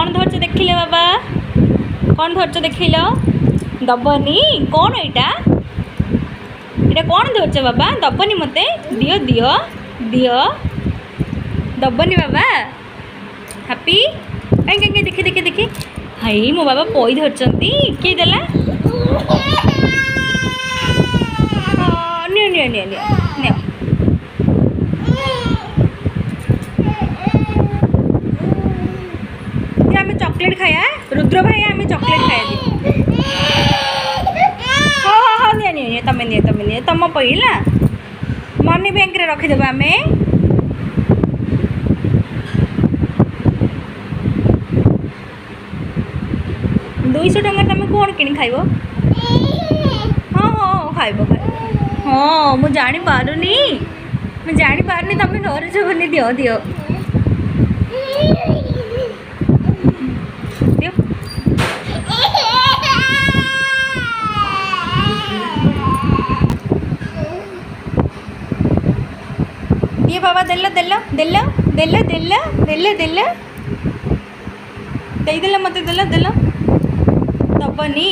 कौन धरच देखिले बाबा कौन धरच देखिल दबनी कौन एटा कौन धरच बाबा दबनी मते दियो दियो दियो दबनी बाबा हैप्पी कहीं देखी देखी देखी हाई मो बाबा पई धरचंती किए देला neo neo neo neo neo आम चॉकलेट खाया रुद्र भाई आम चॉकलेट खाया हाँ हाँ हाँ नियो नियो तुम नियो तुम पईला मनी बैंक रे रखीदेव आम 200 टଙ୍କା तुम कौन कि खाइब हाँ हाँ खाइब खाइब हाँ मुझे जापारुनी तुम धरच बोली दियो दियो दियो ये बाबा देल देल देल देल देल देल देल देल मत देल देल दबनी